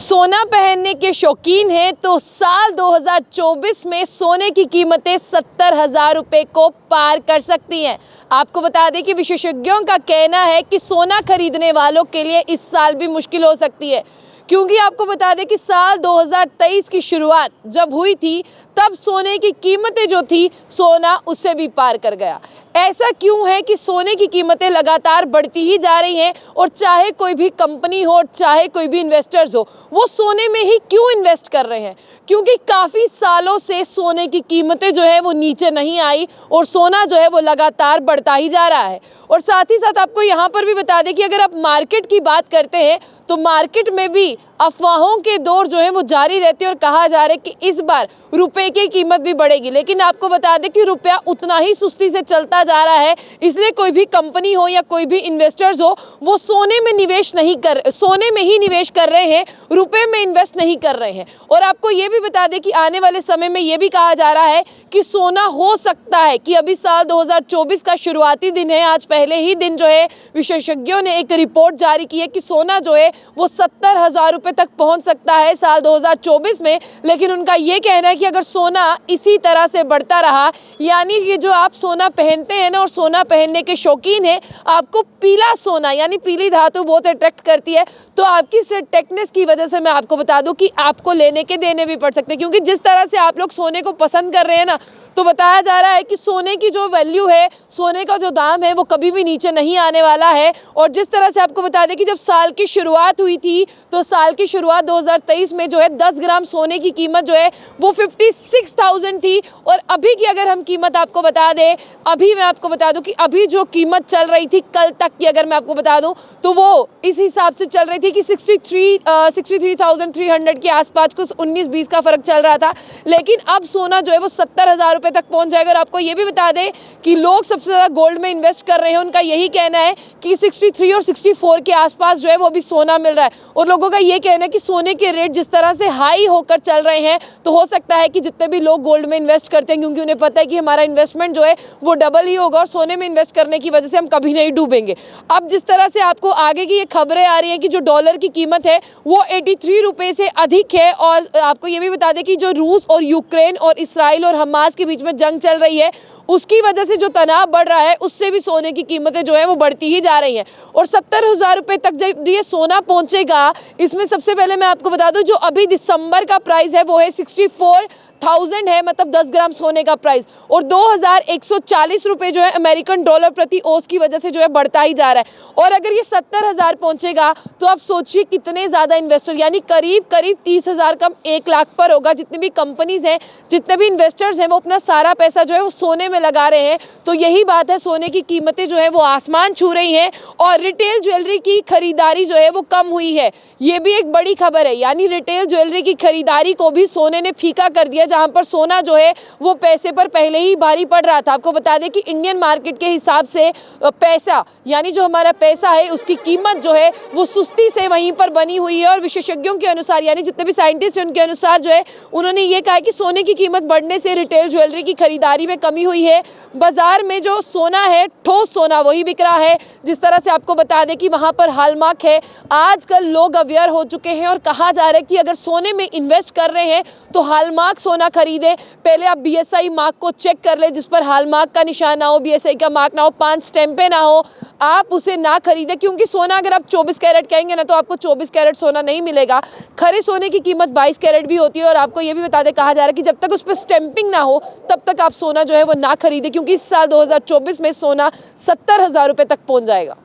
सोना पहनने के शौकीन हैं तो साल 2024 में सोने की कीमतें 70,000 रुपये को पार कर सकती हैं। आपको बता दें कि विशेषज्ञों का कहना है कि सोना खरीदने वालों के लिए इस साल भी मुश्किल हो सकती है, क्योंकि आपको बता दें कि साल 2023 की शुरुआत जब हुई थी तब सोने की कीमतें जो थी सोना उससे भी पार कर गया। ऐसा क्यों है कि सोने की कीमतें लगातार बढ़ती ही जा रही हैं और चाहे कोई भी कंपनी हो, चाहे कोई भी इन्वेस्टर्स हो, वो सोने में ही क्यों इन्वेस्ट कर रहे हैं? क्योंकि काफ़ी सालों से सोने की कीमतें जो है वो नीचे नहीं आई और सोना जो है वो लगातार बढ़ता ही जा रहा है। और साथ ही साथ आपको यहाँ पर भी बता दें कि अगर आप मार्केट की बात करते हैं तो मार्केट में भी अफवाहों के दौर जो है वो जारी रहते हैं और कहा जा रहा है कि इस बार रुपए की कीमत भी बढ़ेगी। लेकिन आपको बता दें कि रुपया उतना ही सुस्ती से चलता जा रहा है, इसलिए कोई भी कंपनी हो या कोई भी इन्वेस्टर्स हो वो सोने में ही निवेश कर रहे हैं, रुपए में इन्वेस्ट नहीं कर रहे हैं। और आपको ये भी बता दें कि आने वाले समय में ये भी कहा जा रहा है कि सोना हो सकता है कि अभी साल 2024 का शुरुआती दिन है, आज पहले ही दिन जो है विशेषज्ञों ने एक रिपोर्ट जारी की है कि सोना जो है वो 70,000 रुपये तक पहुंच सकता है साल 2024 में। लेकिन उनका ये कहना है कि अगर सोना इसी तरह से बढ़ता रहा, यानी ये जो आप सोना पहनते हैं ना और सोना पहनने के शौकीन हैं, आपको पीला सोना यानी पीली धातु बहुत अट्रैक्ट करती है, तो आपकी इस अट्रैक्टनेस की वजह से मैं आपको बता दूं कि आपको लेने के देने भी पड़ सकते हैं। क्योंकि जिस तरह से आप लोग सोने को पसंद कर रहे हैं ना, तो बताया जा रहा है कि सोने की जो वैल्यू है, सोने का जो दाम है वो कभी भी नीचे नहीं आने वाला है। और जिस तरह से आपको बता दें कि जब साल की शुरुआत हुई थी तो साल की शुरुआत 2023 में जो है 10 ग्राम सोने की कीमत जो है वो 56,000 थी। और अभी की अगर हम कीमत आपको बता दें, अभी मैं आपको बता दूं कि अभी जो कीमत चल रही थी कल तक की अगर मैं आपको बता दूं तो वो इस हिसाब से चल रही थी कि 63,300 के आसपास, कुछ 19-20 का फ़र्क चल रहा था। लेकिन अब सोना जो है वो 70,000 रुपये तक पहुंच जाएगा। और आपको ये भी बता दें कि लोग सबसे ज़्यादा गोल्ड में इन्वेस्ट कर रहे हैं, उनका यही कहना है कि 63 और 64 के आसपास जो है वो भी सोना मिल रहा है। और लोगों का ये कहना है कि सोने के रेट जिस तरह से हाई होकर चल रहे हैं तो हो सकता है कि जितने भी लोग गोल्ड में इन्वेस्ट करते हैं, क्योंकि उन्हें पता है कि हमारा इन्वेस्टमेंट जो है वो डबल ही होगा और सोने में इन्वेस्ट करने की वजह से हम कभी नहीं डूबेंगे। अब जिस तरह से आपको आगे की ये खबरें आ रही हैं कि जो डॉलर की कीमत है वो 83 रुपये से अधिक है। और आपको ये भी बता दें कि जो रूस और यूक्रेन और इसराइल और हमास के बीच में जंग चल रही है, उसकी वजह से जो तनाव बढ़ रहा है उससे भी सोने की कीमतें जो है वो बढ़ती ही जा रही हैं। और 70,000 रुपये तक जब ये सोना पहुंचेगा, इसमें सबसे पहले मैं आपको बता दूं जो अभी दिसंबर का प्राइस है वो है 64,000 है, मतलब 10 ग्राम सोने का प्राइस। और 2,140 रुपये जो है अमेरिकन डॉलर प्रति औंस की वजह से जो है बढ़ता ही जा रहा है। और अगर ये 70,000 पहुंचेगा तो आप सोचिए कितने ज़्यादा इन्वेस्टर, यानी करीब 30,000 कम 1 लाख पर होगा। जितनी भी कंपनीज हैं, जितने भी इन्वेस्टर्स हैं, वो अपना सारा पैसा जो है वो सोने में लगा रहे हैं। तो यही बात है, सोने की कीमतें जो है वो आसमान छू रही हैं और रिटेल ज्वेलरी की खरीदारी जो है वो कम हुई है। ये भी एक बड़ी खबर है, यानी रिटेल ज्वेलरी की खरीदारी को भी सोने ने फीका कर दिया, जहां पर सोना जो है वो पैसे पर पहले ही भारी पड़ रहा था। आपको बता दें कि इंडियन मार्केट के हिसाब से पैसा, यानी जो हमारा पैसा है उसकी कीमत जो है वो सुस्ती से वहीं पर बनी हुई है। और विशेषज्ञों के अनुसार, यानी जितने भी साइंटिस्ट हैं उनके अनुसार जो है उन्होंने ये कहा कि सोने की कीमत बढ़ने से रिटेल ज्वेलरी की खरीदारी में कमी हुई है। बाजार में जो सोना है, ठोस सोना वही बिक रहा है। जिस तरह से आपको बता दें कि वहाँ पर हॉलमार्क है। आजकल लोग अवेयर हो चुके हैं और कहा जा रहा है कि अगर सोने में इन्वेस्ट कर रहे हैं तो हॉलमार्क सोना खरीदें। पहले आप BSI मार्क को चेक कर ले, जिस पर हॉलमार्क का निशान ना हो, BSI का मार्क ना हो, 5 स्टैंपें ना हो, आप उसे ना खरीदें। क्योंकि सोना अगर आप 24 कैरेट कहेंगे ना तो आपको 24 कैरेट सोना नहीं मिलेगा। खरे सोने की कीमत 22 कैरेट भी होती है। और आपको ये भी बता दें, कहा जा रहा है कि जब तक उस पर स्टैंपिंग ना हो तब तक आप सोना जो है वो ना खरीदें, क्योंकि इस साल 2024 में सोना 70,000 रुपये तक पहुँच जाएगा।